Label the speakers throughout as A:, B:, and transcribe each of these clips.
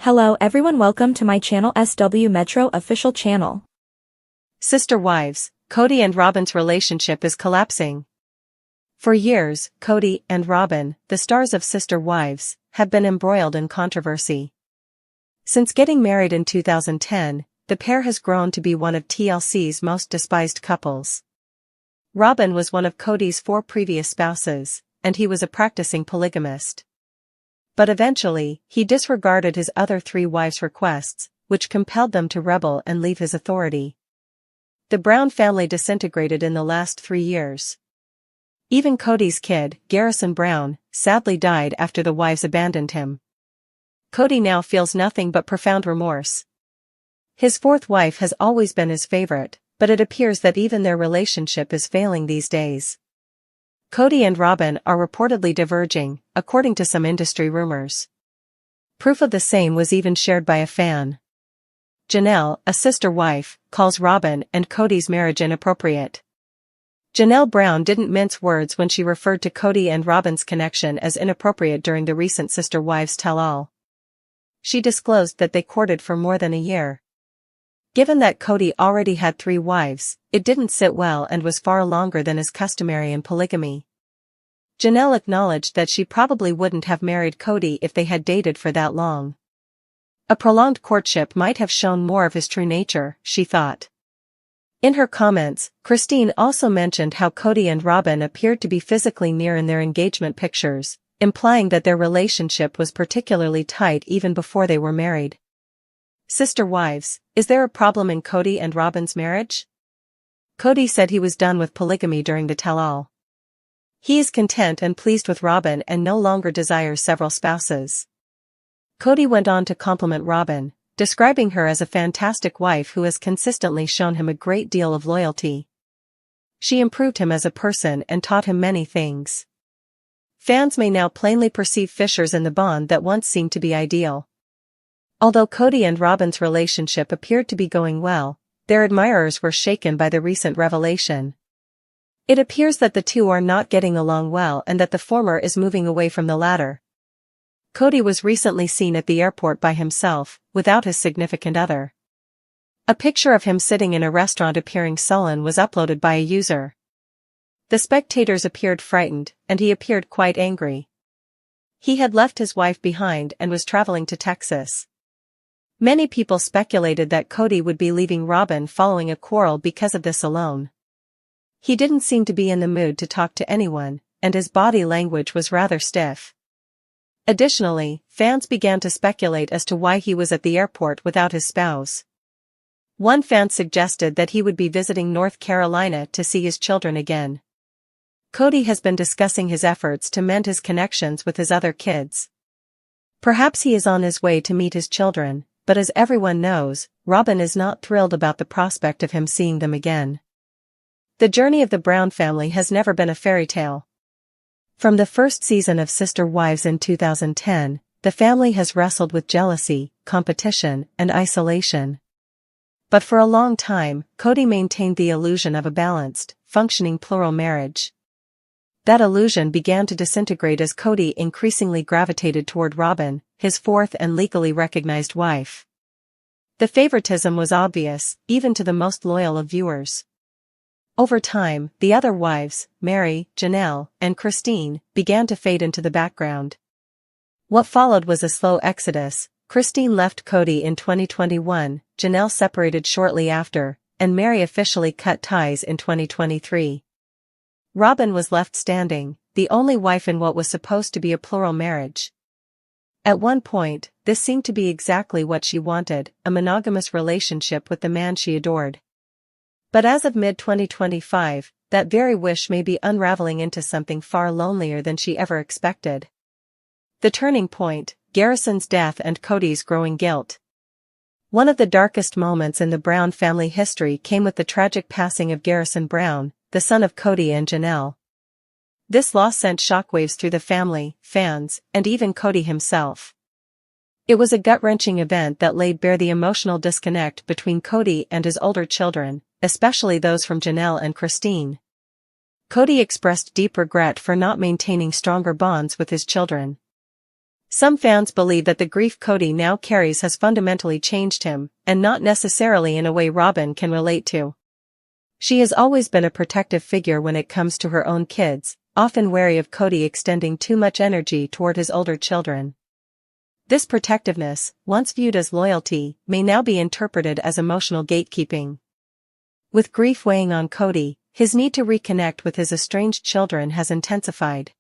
A: Hello everyone, welcome to my channel SW Metro official channel.
B: Sister wives, Kody and Robyn's relationship is collapsing. For years, Kody and Robyn, the stars of Sister Wives, have been embroiled in controversy. Since getting married in 2010, the pair has grown to be one of TLC's most despised couples. Robyn was one of Kody's 4 previous spouses, and he was a practicing polygamist. But eventually, he disregarded his other 3 wives' requests, which compelled them to rebel and leave his authority. The Brown family disintegrated in the last 3 years. Even Kody's kid, Garrison Brown, sadly died after the wives abandoned him. Kody now feels nothing but profound remorse. His 4th wife has always been his favorite, but it appears that even their relationship is failing these days. Kody and Robyn are reportedly diverging, according to some industry rumors. Proof of the same was even shared by a fan. Janelle, a sister wife, calls Robyn and Kody's marriage inappropriate. Janelle Brown didn't mince words when she referred to Kody and Robyn's connection as inappropriate during the recent Sister Wives tell-all. She disclosed that they courted for more than a year. Given that Kody already had 3 wives, it didn't sit well and was far longer than is customary in polygamy. Janelle acknowledged that she probably wouldn't have married Kody if they had dated for that long. A prolonged courtship might have shown more of his true nature, she thought. In her comments, Christine also mentioned how Kody and Robyn appeared to be physically near in their engagement pictures, implying that their relationship was particularly tight even before they were married. Sister wives, is there a problem in Kody and Robyn's marriage? Kody said he was done with polygamy during the tell-all. He is content and pleased with Robyn and no longer desires several spouses. Kody went on to compliment Robyn, describing her as a fantastic wife who has consistently shown him a great deal of loyalty. She improved him as a person and taught him many things. Fans may now plainly perceive fissures in the bond that once seemed to be ideal. Although Kody and Robyn's relationship appeared to be going well, their admirers were shaken by the recent revelation. It appears that the two are not getting along well and that the former is moving away from the latter. Kody was recently seen at the airport by himself, without his significant other. A picture of him sitting in a restaurant appearing sullen was uploaded by a user. The spectators appeared frightened, and he appeared quite angry. He had left his wife behind and was traveling to Texas. Many people speculated that Kody would be leaving Robyn following a quarrel because of this alone. He didn't seem to be in the mood to talk to anyone, and his body language was rather stiff. Additionally, fans began to speculate as to why he was at the airport without his spouse. One fan suggested that he would be visiting North Carolina to see his children again. Kody has been discussing his efforts to mend his connections with his other kids. Perhaps he is on his way to meet his children, but as everyone knows, Robyn is not thrilled about the prospect of him seeing them again. The journey of the Brown family has never been a fairy tale. From the first season of Sister Wives in 2010, the family has wrestled with jealousy, competition, and isolation. But for a long time, Kody maintained the illusion of a balanced, functioning plural marriage. That illusion began to disintegrate as Kody increasingly gravitated toward Robyn, his 4th and legally recognized wife. The favoritism was obvious, even to the most loyal of viewers. Over time, the other wives, Mary, Janelle, and Christine, began to fade into the background. What followed was a slow exodus. Christine left Kody in 2021, Janelle separated shortly after, and Mary officially cut ties in 2023. Robyn was left standing, the only wife in what was supposed to be a plural marriage. At one point, this seemed to be exactly what she wanted, a monogamous relationship with the man she adored. But as of mid-2025, that very wish may be unraveling into something far lonelier than she ever expected. The turning point, Garrison's death and Kody's growing guilt. One of the darkest moments in the Brown family history came with the tragic passing of Garrison Brown, the son of Kody and Janelle. This loss sent shockwaves through the family, fans, and even Kody himself. It was a gut-wrenching event that laid bare the emotional disconnect between Kody and his older children, especially those from Janelle and Christine. Kody expressed deep regret for not maintaining stronger bonds with his children. Some fans believe that the grief Kody now carries has fundamentally changed him, and not necessarily in a way Robyn can relate to. She has always been a protective figure when it comes to her own kids, often wary of Kody extending too much energy toward his older children. This protectiveness, once viewed as loyalty, may now be interpreted as emotional gatekeeping. With grief weighing on Kody, his need to reconnect with his estranged children has intensified.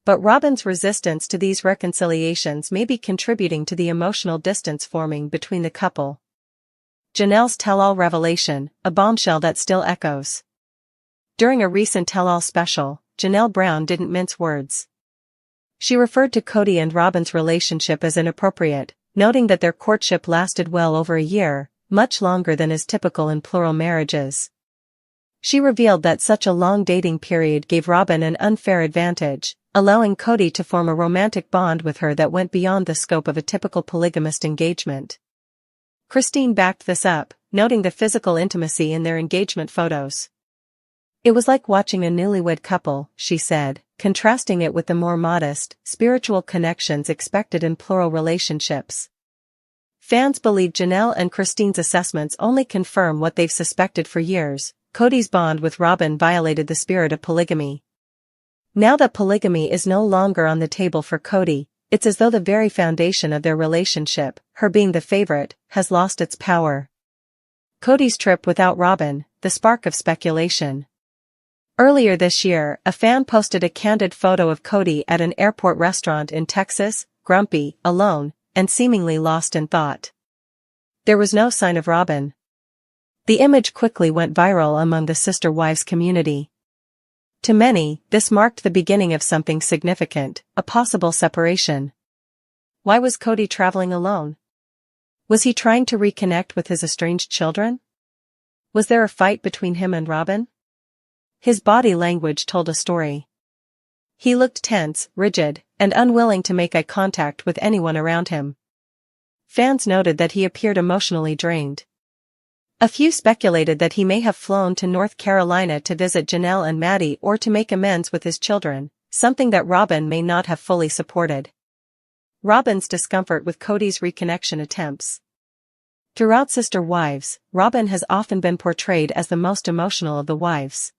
B: But Robyn's resistance to these reconciliations may be contributing to the emotional distance forming between the couple. Janelle's tell-all revelation, a bombshell that still echoes. During a recent tell-all special, Janelle Brown didn't mince words. She referred to Kody and Robyn's relationship as inappropriate, noting that their courtship lasted well over a year, much longer than is typical in plural marriages. She revealed that such a long dating period gave Robyn an unfair advantage, allowing Kody to form a romantic bond with her that went beyond the scope of a typical polygamist engagement. Christine backed this up, noting the physical intimacy in their engagement photos. It was like watching a newlywed couple, she said, contrasting it with the more modest, spiritual connections expected in plural relationships. Fans believe Janelle and Christine's assessments only confirm what they've suspected for years. Kody's bond with Robyn violated the spirit of polygamy. Now that polygamy is no longer on the table for Kody, it's as though the very foundation of their relationship, her being the favorite, has lost its power. Kody's trip without Robyn, the spark of speculation. Earlier this year, a fan posted a candid photo of Kody at an airport restaurant in Texas, grumpy, alone, and seemingly lost in thought. There was no sign of Robyn. The image quickly went viral among the sister wives community. To many, this marked the beginning of something significant, a possible separation. Why was Kody traveling alone? Was he trying to reconnect with his estranged children? Was there a fight between him and Robyn? His body language told a story. He looked tense, rigid, and unwilling to make eye contact with anyone around him. Fans noted that he appeared emotionally drained. A few speculated that he may have flown to North Carolina to visit Janelle and Maddie or to make amends with his children, something that Robyn may not have fully supported. Robyn's discomfort with Kody's reconnection attempts. Throughout Sister Wives, Robyn has often been portrayed as the most emotional of the wives.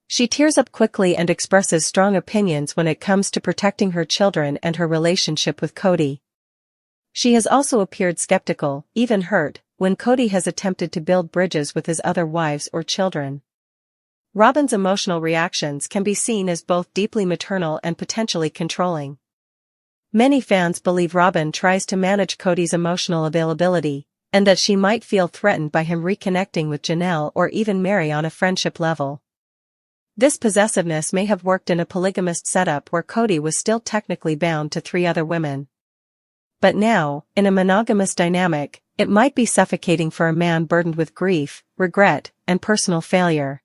B: She tears up quickly and expresses strong opinions when it comes to protecting her children and her relationship with Kody. She has also appeared skeptical, even hurt, when Kody has attempted to build bridges with his other wives or children. Robyn's emotional reactions can be seen as both deeply maternal and potentially controlling. Many fans believe Robyn tries to manage Kody's emotional availability, and that she might feel threatened by him reconnecting with Janelle or even Mary on a friendship level. This possessiveness may have worked in a polygamist setup where Kody was still technically bound to 3 other women. But now, in a monogamous dynamic, it might be suffocating for a man burdened with grief, regret, and personal failure.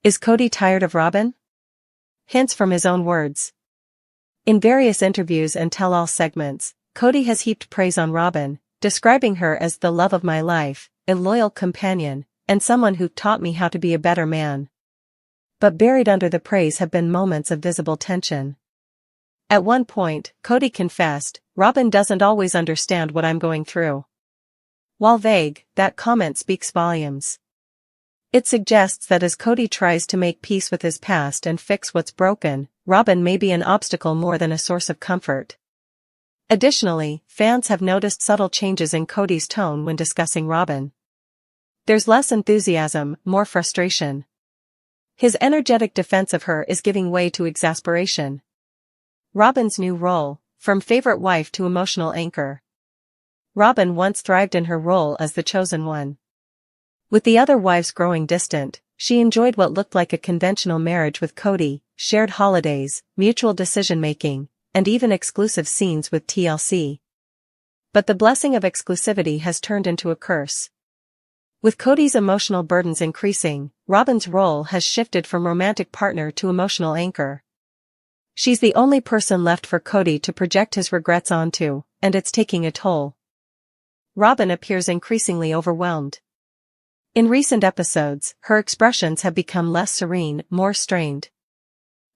B: Is Kody tired of Robyn? Hints from his own words. In various interviews and tell-all segments, Kody has heaped praise on Robyn, describing her as the love of my life, a loyal companion, and someone who taught me how to be a better man. But buried under the praise have been moments of visible tension. At one point, Kody confessed, "Robyn doesn't always understand what I'm going through." While vague, that comment speaks volumes. It suggests that as Kody tries to make peace with his past and fix what's broken, Robyn may be an obstacle more than a source of comfort. Additionally, fans have noticed subtle changes in Kody's tone when discussing Robyn. There's less enthusiasm, more frustration. His energetic defense of her is giving way to exasperation. Robyn's new role, from favorite wife to emotional anchor. Robyn once thrived in her role as the chosen one. With the other wives growing distant, she enjoyed what looked like a conventional marriage with Kody, shared holidays, mutual decision-making, and even exclusive scenes with TLC. But the blessing of exclusivity has turned into a curse. With Kody's emotional burdens increasing, Robyn's role has shifted from romantic partner to emotional anchor. She's the only person left for Kody to project his regrets onto, and it's taking a toll. Robyn appears increasingly overwhelmed. In recent episodes, her expressions have become less serene, more strained.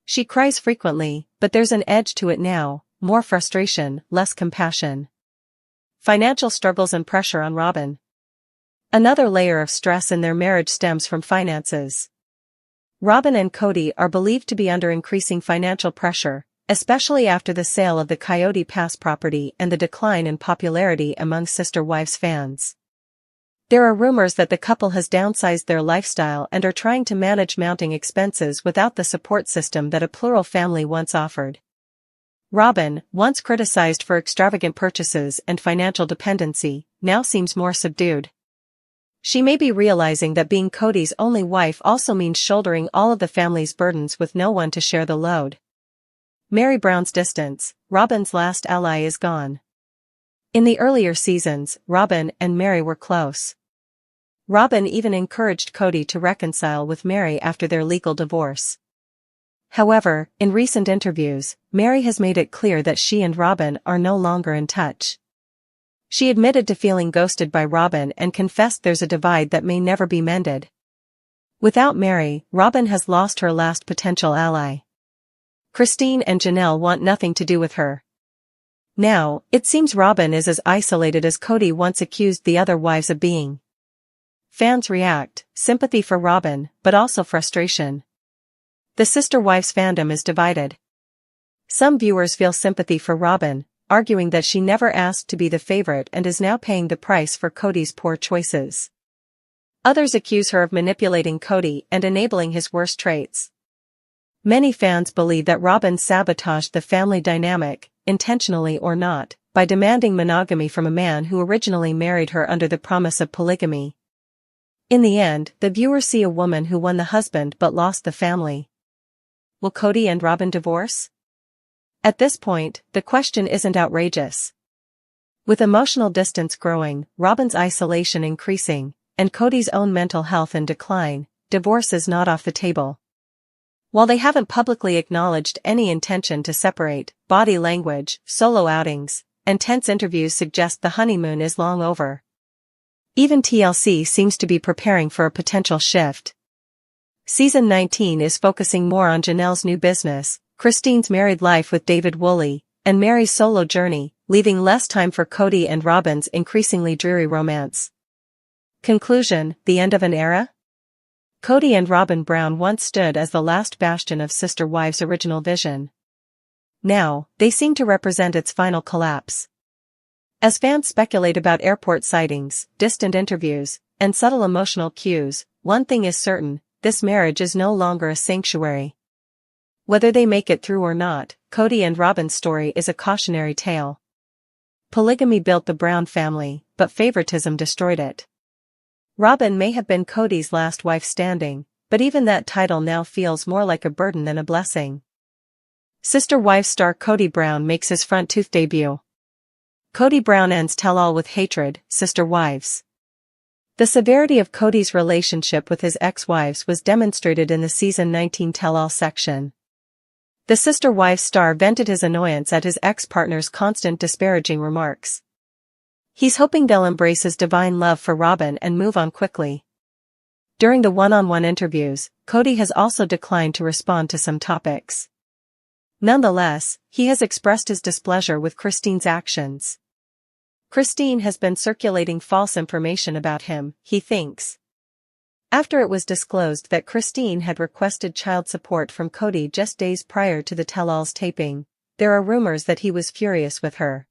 B: She cries frequently, but there's an edge to it now, more frustration, less compassion. Financial struggles and pressure on Robyn. Another layer of stress in their marriage stems from finances. Robyn and Kody are believed to be under increasing financial pressure, especially after the sale of the Coyote Pass property and the decline in popularity among Sister Wives fans. There are rumors that the couple has downsized their lifestyle and are trying to manage mounting expenses without the support system that a plural family once offered. Robyn, once criticized for extravagant purchases and financial dependency, now seems more subdued. She may be realizing that being Kody's only wife also means shouldering all of the family's burdens with no one to share the load. Meri Brown's distance. Robyn's last ally is gone. In the earlier seasons, Robyn and Meri were close. Robyn even encouraged Kody to reconcile with Meri after their legal divorce. However, in recent interviews, Meri has made it clear that she and Robyn are no longer in touch. She admitted to feeling ghosted by Robyn and confessed there's a divide that may never be mended. Without Meri, Robyn has lost her last potential ally. Christine and Janelle want nothing to do with her. Now, it seems Robyn is as isolated as Kody once accused the other wives of being. Fans react, sympathy for Robyn, but also frustration. The Sister Wives fandom is divided. Some viewers feel sympathy for Robyn, arguing that she never asked to be the favorite and is now paying the price for Kody's poor choices. Others accuse her of manipulating Kody and enabling his worst traits. Many fans believe that Robyn sabotaged the family dynamic, intentionally or not, by demanding monogamy from a man who originally married her under the promise of polygamy. In the end, the viewers see a woman who won the husband but lost the family. Will Kody and Robyn divorce? At this point, the question isn't outrageous. With emotional distance growing, Robyn's isolation increasing, and Kody's own mental health in decline, divorce is not off the table. While they haven't publicly acknowledged any intention to separate, body language, solo outings, and tense interviews suggest the honeymoon is long over. Even TLC seems to be preparing for a potential shift. Season 19 is focusing more on Janelle's new business, Christine's married life with David Woolley, and Meri's solo journey, leaving less time for Kody and Robyn's increasingly dreary romance. Conclusion: the end of an era? Kody and Robyn Brown once stood as the last bastion of Sister Wives' original vision. Now, they seem to represent its final collapse. As fans speculate about airport sightings, distant interviews, and subtle emotional cues, one thing is certain: this marriage is no longer a sanctuary. Whether they make it through or not, Kody and Robyn's story is a cautionary tale. Polygamy built the Brown family, but favoritism destroyed it. Robyn may have been Kody's last wife standing, but even that title now feels more like a burden than a blessing. Sister Wives star Kody Brown makes his front tooth debut. Kody Brown ends tell-all with hatred, Sister Wives. The severity of Kody's relationship with his ex-wives was demonstrated in the season 19 tell-all section. The Sister Wives star vented his annoyance at his ex-partner's constant disparaging remarks. He's hoping they'll embrace his divine love for Robyn and move on quickly. During the one-on-one interviews, Kody has also declined to respond to some topics. Nonetheless, he has expressed his displeasure with Christine's actions. Christine has been circulating false information about him, he thinks. After it was disclosed that Christine had requested child support from Kody just days prior to the tell-all's taping, there are rumors that he was furious with her.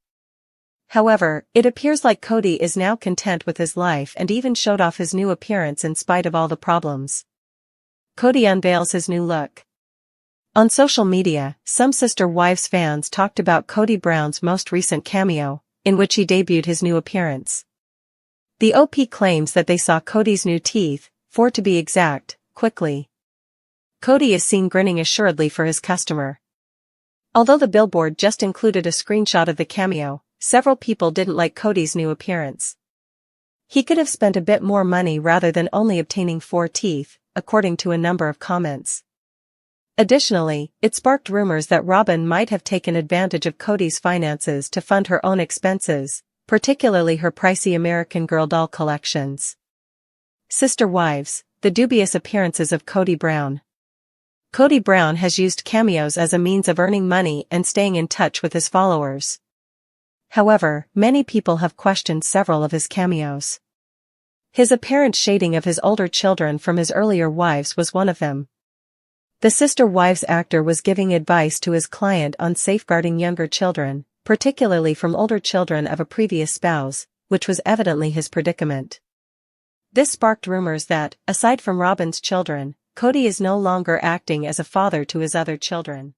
B: However, it appears like Kody is now content with his life and even showed off his new appearance in spite of all the problems. Kody unveils his new look. On social media, some Sister Wives fans talked about Kody Brown's most recent cameo, in which he debuted his new appearance. The OP claims that they saw Kody's new teeth, 4 to be exact, quickly. Kody is seen grinning assuredly for his customer. Although the billboard just included a screenshot of the cameo, several people didn't like Kody's new appearance. He could have spent a bit more money rather than only obtaining 4 teeth, according to a number of comments. Additionally, it sparked rumors that Robyn might have taken advantage of Kody's finances to fund her own expenses, particularly her pricey American Girl doll collections. Sister Wives: the dubious appearances of Kody Brown. Kody Brown has used cameos as a means of earning money and staying in touch with his followers. However, many people have questioned several of his cameos. His apparent shading of his older children from his earlier wives was one of them. The Sister Wives actor was giving advice to his client on safeguarding younger children, particularly from older children of a previous spouse, which was evidently his predicament. This sparked rumors that, aside from Robyn's children, Kody is no longer acting as a father to his other children.